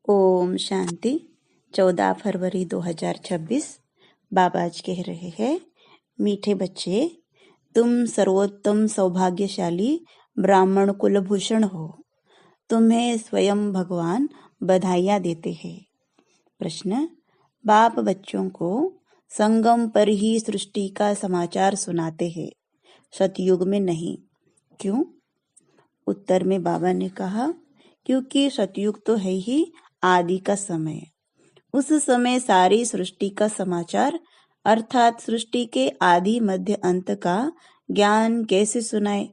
ओम शांति। 14 फरवरी 2026 बाबा आज कह रहे हैं, मीठे बच्चे, तुम सर्वोत्तम सौभाग्यशाली ब्राह्मण कुलभूषण हो। तुम्हें स्वयं भगवान बधाइयाँ देते हैं। प्रश्न, बाप बच्चों को संगम पर ही सृष्टि का समाचार सुनाते हैं, सतयुग में नहीं, क्यों? उत्तर में बाबा ने कहा, क्योंकि सतयुग तो है ही आदि का समय। उस समय सारी सृष्टि का समाचार अर्थात सृष्टि के आदि मध्य अंत का ज्ञान कैसे सुनाए?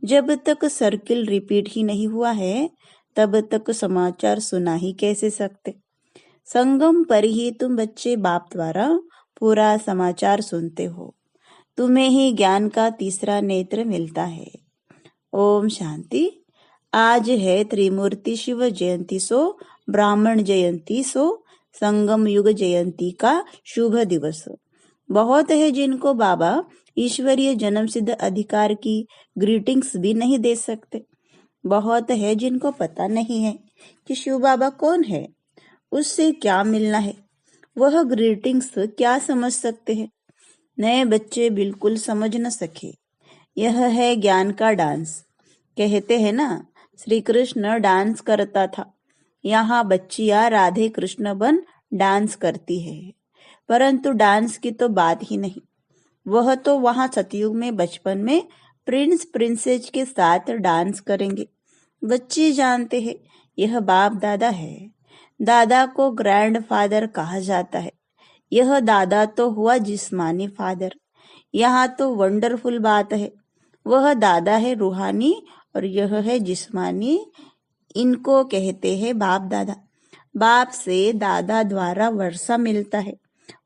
जब तक सर्किल रिपीट ही नहीं हुआ है तब तक समाचार सुना ही कैसे सकते? संगम पर ही तुम बच्चे बाप द्वारा पूरा समाचार सुनते हो। तुम्हें ही ज्ञान का तीसरा नेत्र मिलता है। ओम शांति। आज है त्रिमूर्ति शिव जयंती सो ब्राह्मण जयंती सो संगम युग जयंती का शुभ दिवस। बहुत है जिनको बाबा ईश्वरीय जन्म सिद्ध अधिकार की ग्रीटिंग्स भी नहीं दे सकते। बहुत है जिनको पता नहीं है कि शिव बाबा कौन है, उससे क्या मिलना है, वह ग्रीटिंग्स क्या समझ सकते हैं। नए बच्चे बिल्कुल समझ न सके। यह है ज्ञान का डांस। कहते हैं ना, श्री कृष्ण डांस करता था, यहाँ बच्चियां राधे कृष्ण बन डांस करती है। परंतु डांस की तो बात ही नहीं। वह तो वहां सतयुग में बचपन में प्रिंस प्रिंसेस के साथ डांस करेंगे। बच्चे जानते हैं यह बाप दादा है। दादा को ग्रैंड फादर कहा जाता है। यह दादा तो हुआ जिस्मानी फादर। यहाँ तो वंडरफुल बात है, वह दादा है रूहानी और यह है जिस्मानी। इनको कहते हैं बाप दादा। बाप से दादा द्वारा वर्षा मिलता है।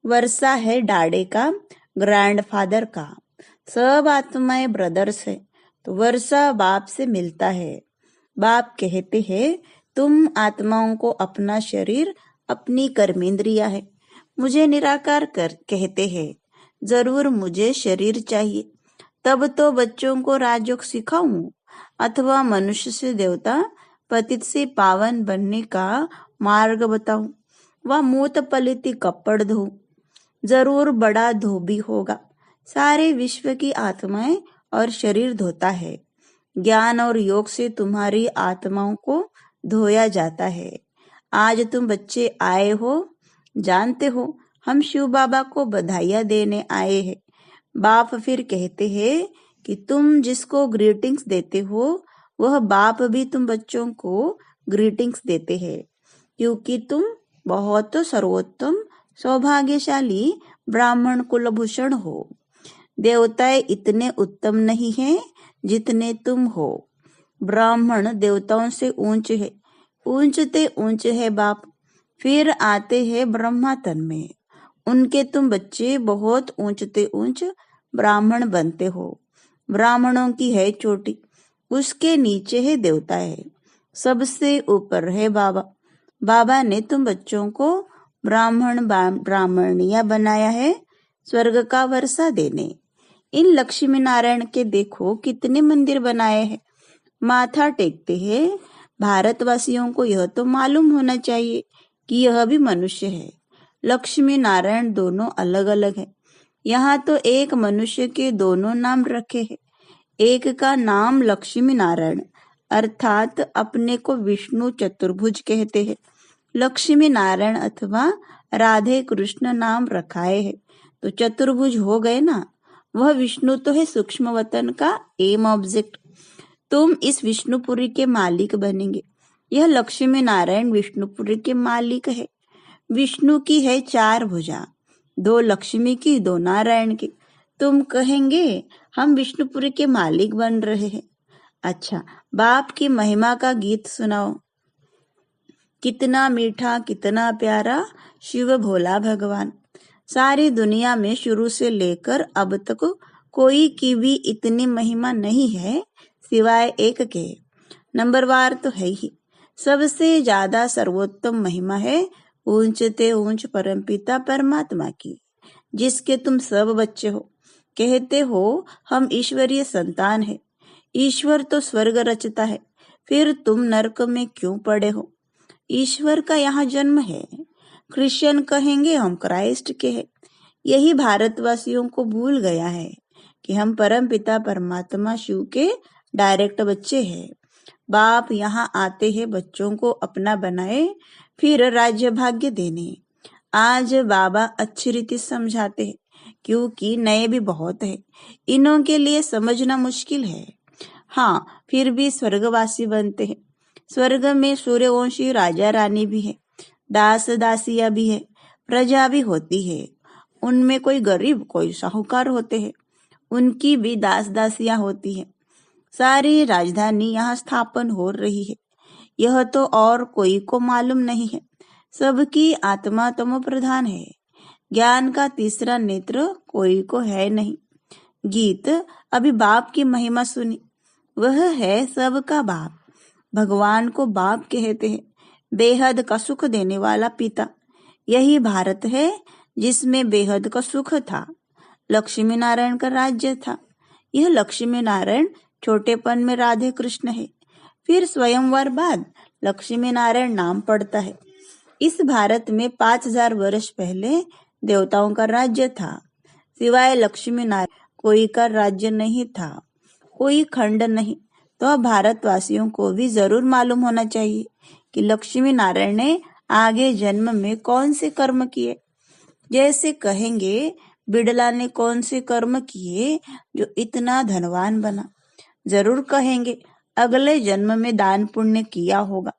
वर्षा है डाडे का, ग्रैंडफादर का। सब आत्माएं ब्रदर्स है, तो वर्षा बाप से मिलता है। बाप कहते हैं, तुम आत्माओं को अपना शरीर अपनी कर्मेंद्रिया है। मुझे निराकार कहते हैं, जरूर मुझे शरीर चाहिए, तब तो बच्चों को राजयोग सिखाऊं अथवा मनुष्य से देवता पतित से पावन बनने का मार्ग बताऊं, व मूत पलित कपड़ धो। जरूर बड़ा धोबी होगा। सारे विश्व की आत्माएं और शरीर धोता है। ज्ञान और योग से तुम्हारी आत्माओं को धोया जाता है। आज तुम बच्चे आए हो, जानते हो हम शिव बाबा को बधाइयां देने आए हैं। बाप फिर कहते हैं कि तुम जिसको ग्रीटिंग्स देते हो वह बाप भी तुम बच्चों को ग्रीटिंग्स देते हैं, क्योंकि तुम बहुत सर्वोत्तम सौभाग्यशाली ब्राह्मण कुलभूषण हो। देवताएं इतने उत्तम नहीं हैं जितने तुम हो। ब्राह्मण देवताओं से ऊंच है, ऊंचते ऊंच है बाप। फिर आते हैं ब्रह्मा तन में, उनके तुम बच्चे बहुत ऊंचते ऊंच ब्राह्मण बनते हो। ब्राह्मणों की है चोटी, उसके नीचे है देवता है, सबसे ऊपर है बाबा। बाबा ने तुम बच्चों को ब्राह्मण ब्राह्मणिया बनाया है स्वर्ग का वर्षा देने। इन लक्ष्मी नारायण के देखो कितने मंदिर बनाए हैं, माथा टेकते हैं। भारतवासियों को यह तो मालूम होना चाहिए कि यह भी मनुष्य है। लक्ष्मी नारायण दोनों अलग अलग है। यहाँ तो एक मनुष्य के दोनों नाम रखे हैं। एक का नाम लक्ष्मी नारायण अर्थात अपने को विष्णु चतुर्भुज कहते हैं। लक्ष्मी नारायण अथवा राधे कृष्ण नाम रखाए है तो चतुर्भुज हो गए ना। वह विष्णु तो है सूक्ष्म वतन का एम ऑब्जेक्ट। तुम इस विष्णुपुरी के मालिक बनेंगे। यह लक्ष्मी नारायण विष्णुपुरी के मालिक है। विष्णु की है 4 भुजा, 2 लक्ष्मी की, 2 नारायण की। तुम कहेंगे हम विष्णुपुरी के मालिक बन रहे हैं। अच्छा, बाप की महिमा का गीत सुनाओ। कितना मीठा कितना प्यारा शिव भोला भगवान। सारी दुनिया में शुरू से लेकर अब तक कोई की भी इतनी महिमा नहीं है सिवाय एक के। नंबरवार तो है ही। सबसे ज्यादा सर्वोत्तम महिमा है ऊंचते ऊंच परमपिता परमात्मा की, जिसके तुम सब बच्चे हो। कहते हो हम ईश्वरीय संतान है। ईश्वर तो स्वर्ग रचता है, फिर तुम नरक में क्यों पड़े हो? ईश्वर का यहाँ जन्म है। क्रिश्चियन कहेंगे हम क्राइस्ट के हैं। यही भारतवासियों को भूल गया है कि हम परम पिता परमात्मा शिव के डायरेक्ट बच्चे हैं। बाप यहाँ आते हैं बच्चों को अपना बनाए, फिर राज्य भाग्य देने। आज बाबा अच्छी रीति समझाते हैं, क्योंकि नए भी बहुत है, इन्हों के लिए समझना मुश्किल है। हाँ, फिर भी स्वर्गवासी बनते हैं। स्वर्ग में सूर्यवंशी राजा रानी भी है, दास दासिया भी है, प्रजा भी होती है। उनमें कोई गरीब कोई साहूकार होते हैं, उनकी भी दास दासियां होती है। सारी राजधानी यहाँ स्थापन हो रही है, यह तो और कोई को मालूम नहीं है। सबकी आत्मा तमो प्रधान है। ज्ञान का तीसरा नेत्र कोई को है नहीं। गीत अभी बाप की महिमा सुनी। वह है सबका बाप। भगवान को बाप कहते हैं, बेहद का सुख देने वाला पिता। यही भारत है जिसमें बेहद का सुख था। लक्ष्मी नारायण का राज्य था। यह लक्ष्मी नारायण छोटेपन में राधे कृष्ण है। फिर स्वयंवर बाद लक्ष्मी नारायण नाम पड़ता है। इस भारत में 5000 वर्ष पहले देवताओं का राज्य था। सिवाय लक्ष्मी नारायण कोई का राज्य नहीं था, कोई खंड नहीं। तो अब भारतवासियों को भी जरूर मालूम होना चाहिए कि लक्ष्मी नारायण ने आगे जन्म में कौन से कर्म किए। जैसे कहेंगे बिड़ला ने कौन से कर्म किए जो इतना धनवान बना। जरूर कहेंगे अगले जन्म में दान पुण्य किया होगा।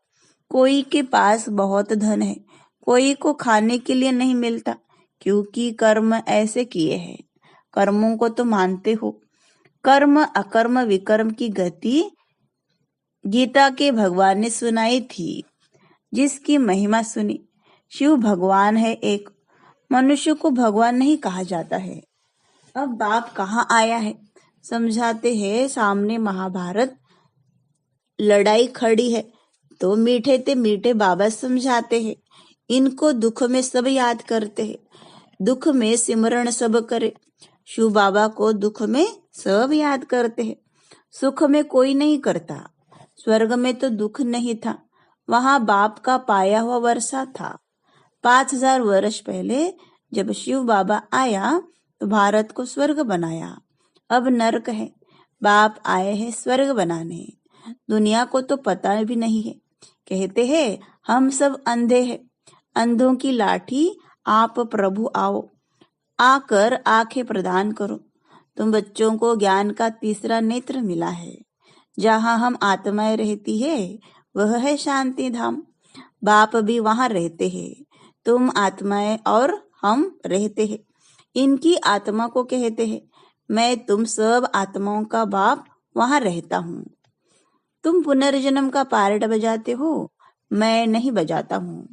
कोई के पास बहुत धन है, कोई को खाने के लिए नहीं मिलता, क्योंकि कर्म ऐसे किए हैं। कर्मों को तो मानते हो। कर्म अकर्म विकर्म की गति गीता के भगवान ने सुनाई थी, जिसकी महिमा सुनी। शिव भगवान है एक, मनुष्य को भगवान नहीं कहा जाता है। अब बाप कहाँ आया है समझाते हैं। सामने महाभारत लड़ाई खड़ी है, तो मीठे ते मीठे बाबा समझाते हैं। इनको दुख में सब याद करते हैं, दुख में सिमरण सब करे। शिव बाबा को दुख में सब याद करते हैं, सुख में कोई नहीं करता। स्वर्ग में तो दुख नहीं था, वहां बाप का पाया हुआ वर्षा था। 5000 वर्ष पहले जब शिव बाबा आया तो भारत को स्वर्ग बनाया। अब नरक है, बाप आए हैं स्वर्ग बनाने। दुनिया को तो पता भी नहीं है। कहते हैं हम सब अंधे हैं, अंधों की लाठी आप प्रभु आओ, आकर आंखें प्रदान करो। तुम बच्चों को ज्ञान का तीसरा नेत्र मिला है। जहाँ हम आत्माएं रहती है वह है शांति धाम। बाप भी वहां रहते हैं। तुम आत्माएं और हम रहते हैं। इनकी आत्मा को कहते हैं मैं तुम सब आत्माओं का बाप वहां रहता हूँ। तुम पुनर्जन्म का पार्ट बजाते हो, मैं नहीं बजाता हूँ।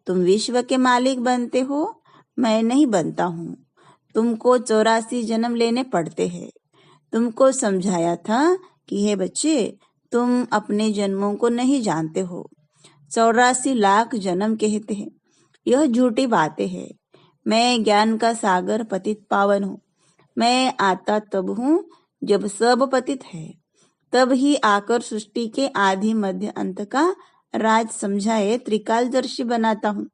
तुम विश्व के मालिक बनते हो, मैं नहीं बनता हूँ। तुमको 84 जन्म लेने पड़ते हैं। तुमको समझाया था कि हे बच्चे, तुम अपने जन्मों को नहीं जानते हो। 84 लाख जन्म कहते हैं, यह झूठी बातें हैं। मैं ज्ञान का सागर पतित पावन हूँ। मैं आता तब हूँ जब सब पतित है, तब ही आकर सृष्टि के आदि मध्य अंत का राज समझाए त्रिकालदर्शी बनाता हूँ।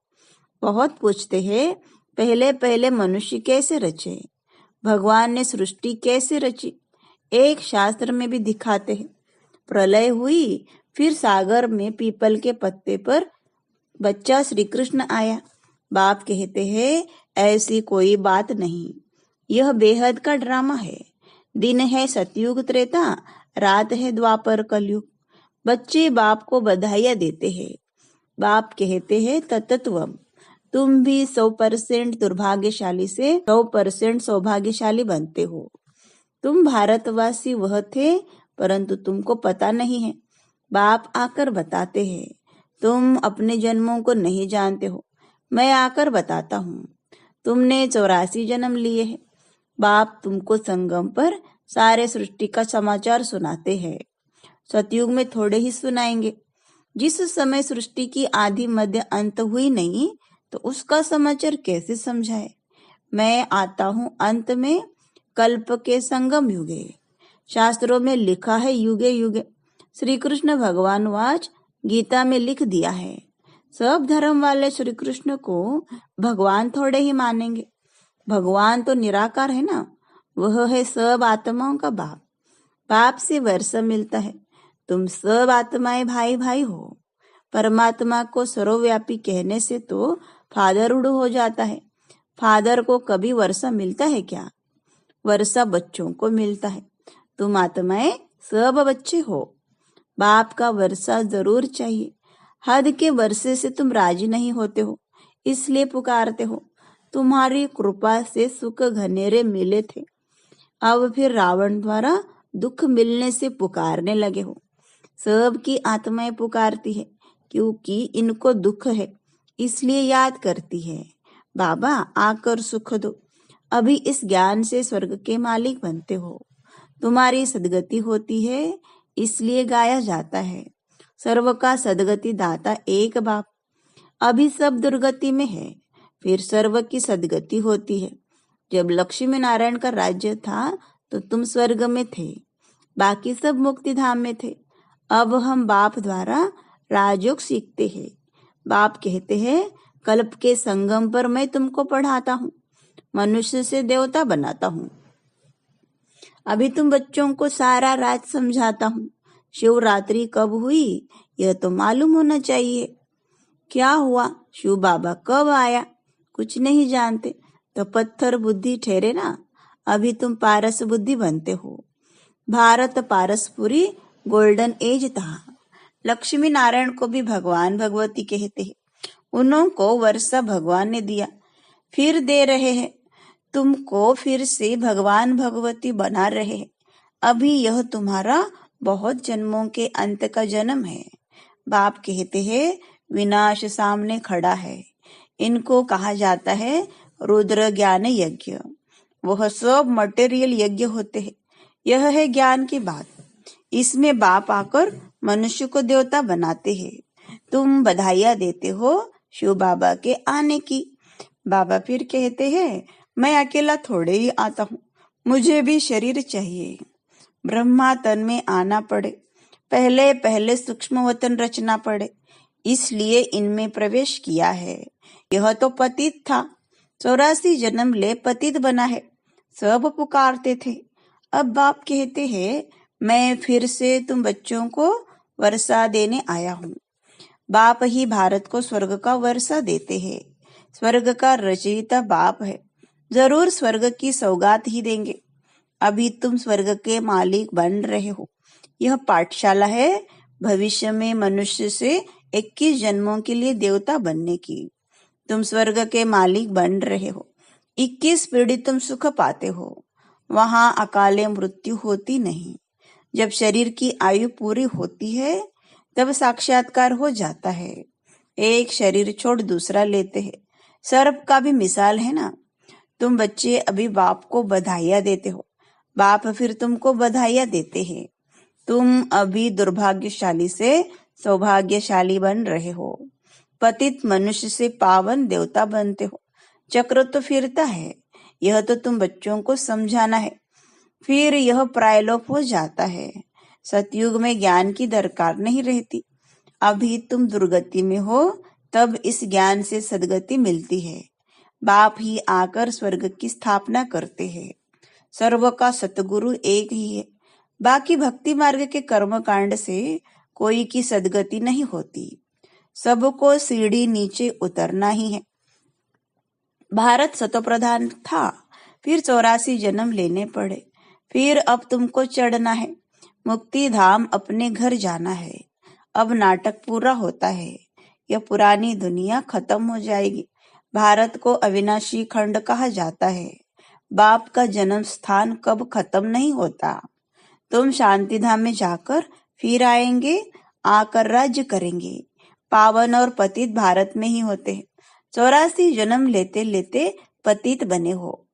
बहुत पूछते हैं पहले पहले मनुष्य कैसे रचे, भगवान ने सृष्टि कैसे रची। एक शास्त्र में भी दिखाते हैं। प्रलय हुई, फिर सागर में पीपल के पत्ते पर बच्चा श्री कृष्ण आया। बाप कहते हैं ऐसी कोई बात नहीं, यह बेहद का ड्रामा है। दिन है सतयुग त्रेता, रात है द्वापर कलयुग। बच्चे बाप को बधाइयां देते हैं। बाप कहते हैं तत्त्वम, तुम भी 100% दुर्भाग्यशाली से 100% सौभाग्यशाली बनते हो। तुम भारतवासी वह थे, परंतु तुमको पता नहीं है। बाप आकर बताते हैं तुम अपने जन्मों को नहीं जानते हो, मैं आकर बताता हूँ। तुमने 84 जन्म लिए हैं। बाप तुमको संगम पर सारे सृष्टि का समाचार सुनाते हैं। सतयुग में थोड़े ही सुनाएंगे। जिस समय सृष्टि की आदि मध्य अंत हुई नहीं, तो उसका समाचार कैसे समझाए। मैं आता हूँ अंत में, कल्प के संगम युगे। शास्त्रों में लिखा है युगे युगे। श्री कृष्ण भगवान वाच गीता में लिख दिया है। सब धर्म वाले श्री कृष्ण को भगवान थोड़े ही मानेंगे। भगवान तो निराकार है ना, वह है सब आत्माओं का बाप। बाप से वर्षा मिलता है। तुम सब आत्माएं भाई भाई हो। परमात्मा को सर्वव्यापी कहने से तो फादरहुड हो जाता है। फादर को कभी वर्षा मिलता है क्या? वर्षा बच्चों को मिलता है। तुम आत्माएं सब बच्चे हो। बाप का वर्षा जरूर चाहिए। हद के वर्षे से तुम राजी नहीं होते हो, इसलिए पुकारते हो। तुम्हारी कृपा से सुख घनेरे मिले थे, अब फिर रावण द्वारा दुख मिलने से पुकारने लगे हो। सबकी आत्माएं पुकारती है क्योंकि इनको दुख है, इसलिए याद करती है। बाबा आकर सुख दो। अभी इस ज्ञान से स्वर्ग के मालिक बनते हो। तुम्हारी सदगति होती है, इसलिए गाया जाता है। सर्व का सदगति दाता एक बाप। अभी सब दुर्गति में है, फिर सर्व की सदगति होती है। जब लक्ष्मी नारायण का राज्य था तो तुम स्वर्ग में थे, बाकी सब मुक्ति धाम में थे। अब हम बाप द्वारा राजयोग सीखते हैं। बाप कहते हैं, कल्प के संगम पर मैं तुमको पढ़ाता हूँ, मनुष्य से देवता बनाता हूँ। अभी तुम बच्चों को सारा राज समझाता हूँ। शिवरात्रि कब हुई यह तो मालूम होना चाहिए। क्या हुआ? शिव बाबा कब आया? कुछ नहीं जानते तो पत्थर बुद्धि ठहरे ना। अभी तुम पारस बुद्धि बनते हो। भारत पारसपुरी गोल्डन एज था। लक्ष्मी नारायण को भी भगवान भगवती कहते हैं। उनको वर्षा भगवान ने दिया, फिर दे रहे हैं। तुमको फिर से भगवान भगवती बना रहे हैं। अभी यह तुम्हारा बहुत जन्मों के अंत का जन्म है। बाप कहते हैं, विनाश सामने खड़ा है। इनको कहा जाता है रुद्र ज्ञान यज्ञ। वह सब मटेरियल यज्ञ होते हैं। यह है ज्ञान की बात। इसमें बाप आकर मनुष्य को देवता बनाते हैं। तुम बधाइयां देते हो शिव बाबा के आने की। बाबा फिर कहते हैं, मैं अकेला थोड़े ही आता हूँ, मुझे भी शरीर चाहिए। ब्रह्मा तन में आना पड़े, पहले पहले सूक्ष्म वतन रचना पड़े, इसलिए इनमें प्रवेश किया है। यह तो पतित था, 84 जन्म ले पतित बना है। सब पुकारते थे। अब बाप कहते हैं, मैं फिर से तुम बच्चों को वर्षा देने आया हूँ। बाप ही भारत को स्वर्ग का वर्षा देते हैं। स्वर्ग का रचयिता बाप है, जरूर स्वर्ग की सौगात ही देंगे। अभी तुम स्वर्ग के मालिक बन रहे हो। यह पाठशाला है भविष्य में मनुष्य से 21 जन्मों के लिए देवता बनने की। तुम स्वर्ग के मालिक बन रहे हो। 21 पीढ़ी तुम सुख पाते हो। वहां अकाले मृत्यु होती नहीं। जब शरीर की आयु पूरी होती है तब साक्षात्कार हो जाता है। एक शरीर छोड़ दूसरा लेते हैं। सर्प का भी मिसाल है ना। तुम बच्चे अभी बाप को बधाइयां देते हो, बाप फिर तुमको बधाइयां देते हैं। तुम अभी दुर्भाग्यशाली से सौभाग्यशाली बन रहे हो। पतित मनुष्य से पावन देवता बनते हो। चक्र तो फिरता है, यह तो तुम बच्चों को समझाना है। फिर यह प्रायलोप हो जाता है। सतयुग में ज्ञान की दरकार नहीं रहती। अभी तुम दुर्गति में हो, तब इस ज्ञान से सदगति मिलती है। बाप ही आकर स्वर्ग की स्थापना करते हैं। सर्व का सतगुरु एक ही है। बाकी भक्ति मार्ग के कर्म कांड से कोई की सदगति नहीं होती। सबको सीढ़ी नीचे उतरना ही है। भारत सतोप्रधान था, फिर 84 जन्म लेने पड़े, फिर अब तुमको चढ़ना है। मुक्ति धाम अपने घर जाना है। अब नाटक पूरा होता है। यह पुरानी दुनिया खत्म हो जाएगी। भारत को अविनाशी खंड कहा जाता है। बाप का जन्म स्थान कब खत्म नहीं होता। तुम शांति धाम में जाकर फिर आएंगे, आकर राज्य करेंगे। पावन और पतित भारत में ही होते हैं। 84 जन्म लेते लेते पतित बने हो,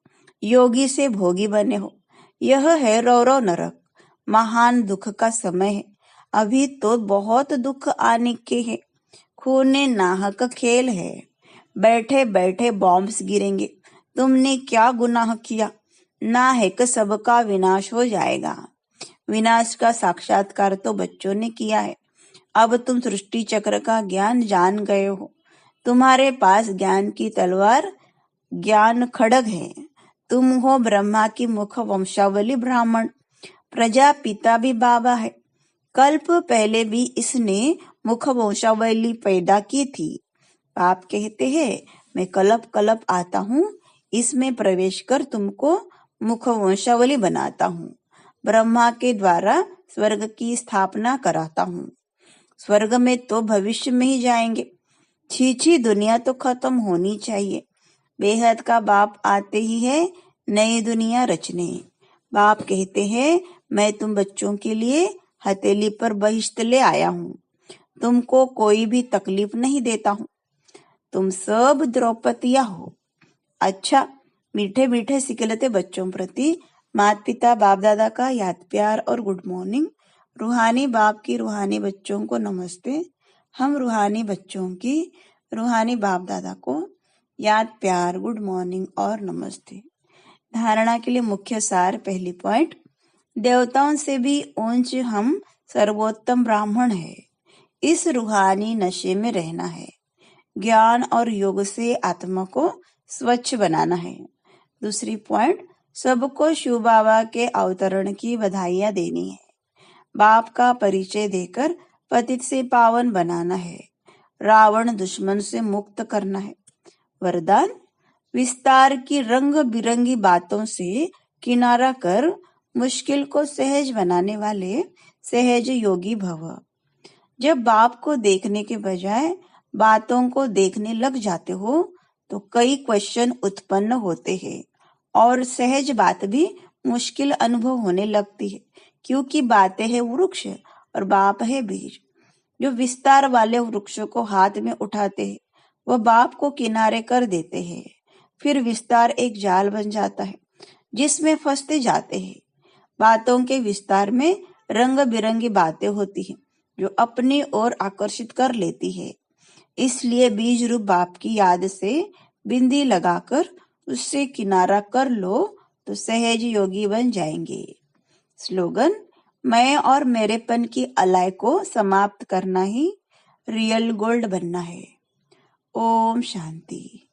योगी से भोगी बने हो। यह है रौरव नरक। महान दुख का समय है। अभी तो बहुत दुख आने के हैं। खूने नाहक खेल है। बैठे बैठे बॉम्ब्स गिरेंगे। तुमने क्या गुनाह किया? नाहक सबका विनाश हो जाएगा। विनाश का साक्षात्कार तो बच्चों ने किया है। अब तुम सृष्टि चक्र का ज्ञान जान गए हो। तुम्हारे पास ज्ञान की तलवार ज्ञान खड्ग है। तुम हो ब्रह्मा की मुख वंशावली ब्राह्मण। प्रजापिता भी बाबा है। कल्प पहले भी इसने मुख वंशावली पैदा की थी। बाप कहते हैं, मैं कल्प कल्प आता हूँ, इसमें प्रवेश कर तुमको मुख वंशावली बनाता हूँ। ब्रह्मा के द्वारा स्वर्ग की स्थापना कराता हूँ। स्वर्ग में तो भविष्य में ही जाएंगे। छी दुनिया तो खत्म होनी चाहिए। बेहद का बाप आते ही है नई दुनिया रचने। बाप कहते हैं, मैं तुम बच्चों के लिए हथेली पर बहिश्त ले आया हूँ। तुमको कोई भी तकलीफ नहीं देता हूँ। तुम सब द्रौपदिया हो। अच्छा, मीठे मीठे सिकलते बच्चों प्रति माता पिता बाप दादा का याद प्यार और गुड मॉर्निंग। रूहानी बाप की रूहानी बच्चों को नमस्ते। हम रूहानी बच्चों की रूहानी बाप दादा को याद प्यार गुड मॉर्निंग और नमस्ते। धारणा के लिए मुख्य सार। पहली पॉइंट, देवताओं से भी ऊंच हम सर्वोत्तम ब्राह्मण है। इस रूहानी नशे में रहना है। ज्ञान और योग से आत्मा को स्वच्छ बनाना है। दूसरी पॉइंट, सबको शिव बाबा के अवतरण की बधाइयां देनी है। बाप का परिचय देकर पतित से पावन बनाना है। रावण दुश्मन से मुक्त करना है। वरदान, विस्तार की रंग बिरंगी बातों से किनारा कर मुश्किल को सहज बनाने वाले सहज योगी भव। जब बाप को देखने के बजाय बातों को देखने लग जाते हो तो कई क्वेश्चन उत्पन्न होते हैं और सहज बात भी मुश्किल अनुभव होने लगती है, क्योंकि बातें है वृक्ष और बाप है बीज। जो विस्तार वाले वृक्षों को हाथ में उठाते हैं वह बाप को किनारे कर देते हैं। फिर विस्तार एक जाल बन जाता है जिसमें फंसते जाते हैं। बातों के विस्तार में रंग बिरंगी बातें होती हैं जो अपनी ओर आकर्षित कर लेती है। इसलिए बीज रूप बाप की याद से बिंदी लगाकर उससे किनारा कर लो तो सहज योगी बन जाएंगे। स्लोगन, मैं और मेरेपन की अलाय को समाप्त करना ही रियल गोल्ड बनना है। ओम शांति।